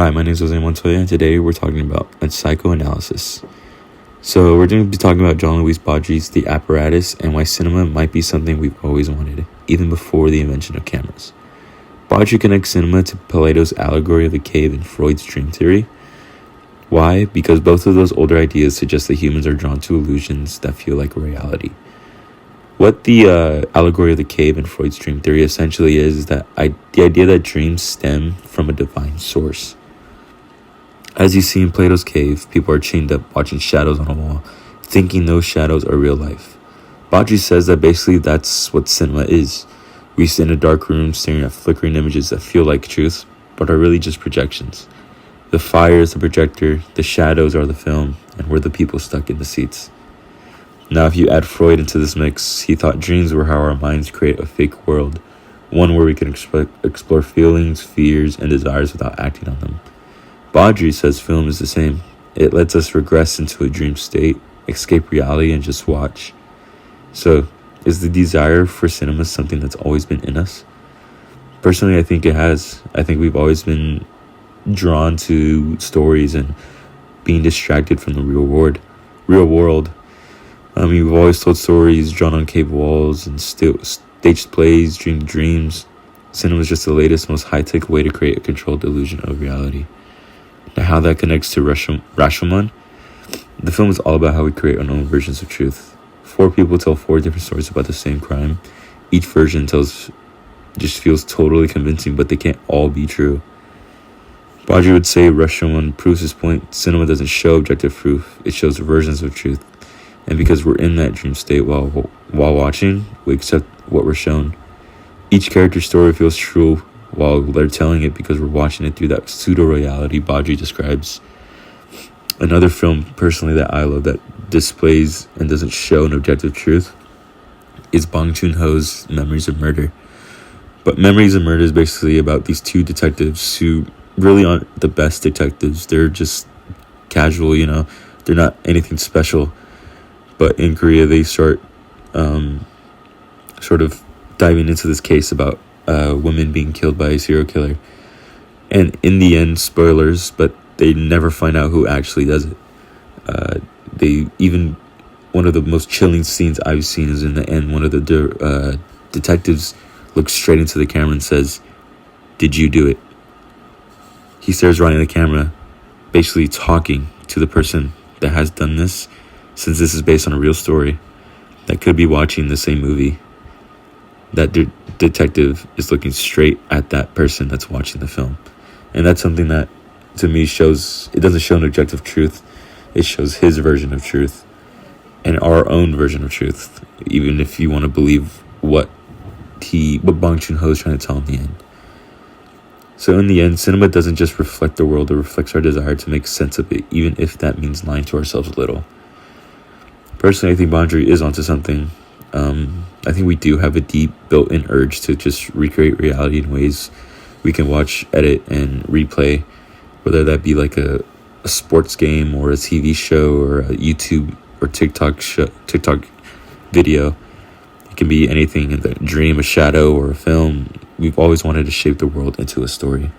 Hi, my name is Jose Montoya, and today we're talking about psychoanalysis. So we're going to be talking about John Louis Baudry's The Apparatus and why cinema might be something we've always wanted, even before the invention of cameras. Baudry connects cinema to Plato's allegory of the cave and Freud's dream theory. Why? Because both of those older ideas suggest that humans are drawn to illusions that feel like reality. What the allegory of the cave and Freud's dream theory essentially is that the idea that dreams stem from a divine source. As you see in Plato's cave, people are chained up watching shadows on a wall, thinking those shadows are real life. Baudry says that basically that's what cinema is. We sit in a dark room staring at flickering images that feel like truth, but are really just projections. The fire is the projector, the shadows are the film, and we're the people stuck in the seats. Now, if you add Freud into this mix, he thought dreams were how our minds create a fake world, one where we can explore feelings, fears, and desires without acting on them. Baudry says film is the same. It lets us regress into a dream state, escape reality, and just watch. So, is the desire for cinema something that's always been in us? Personally, I think it has. I think we've always been drawn to stories and being distracted from the real world. We've always told stories drawn on cave walls and staged plays, dreamed dreams. Cinema is just the latest, most high-tech way to create a controlled illusion of reality. Now, how that connects to Rashomon? The film is all about how we create our own versions of truth. 4 people tell 4 different stories about the same crime. Each version just feels totally convincing, but they can't all be true. Baudry would say Rashomon proves his point. Cinema doesn't show objective proof, it shows versions of truth. And because we're in that dream state while watching, we accept what we're shown. Each character's story feels true while they're telling it because we're watching it through that pseudo-reality Baudry describes. Another film, personally, that I love that displays and doesn't show an objective truth is Bong Joon-ho's Memories of Murder. But Memories of Murder is basically about these 2 detectives who really aren't the best detectives. They're just casual, they're not anything special. But in Korea, they start sort of diving into this case about women being killed by a serial killer. And in the end, spoilers, but they never find out who actually does it. One of the most chilling scenes I've seen is in the end, one of the detectives looks straight into the camera and says, "Did you do it?" He stares right in the camera, basically talking to the person that has done this, since this is based on a real story that could be watching the same movie. That detective is looking straight at that person that's watching the film. And that's something that, to me, it doesn't show an objective truth. It shows his version of truth and our own version of truth, even if you want to believe what Bong Joon-ho is trying to tell in the end. So in the end, cinema doesn't just reflect the world, it reflects our desire to make sense of it, even if that means lying to ourselves a little. Personally, I think Baudry is onto something. I think we do have a deep built-in urge to just recreate reality in ways we can watch, edit, and replay, whether that be like a sports game or a TV show or a YouTube or TikTok video. It can be anything in the dream, a shadow, or a film. We've always wanted to shape the world into a story.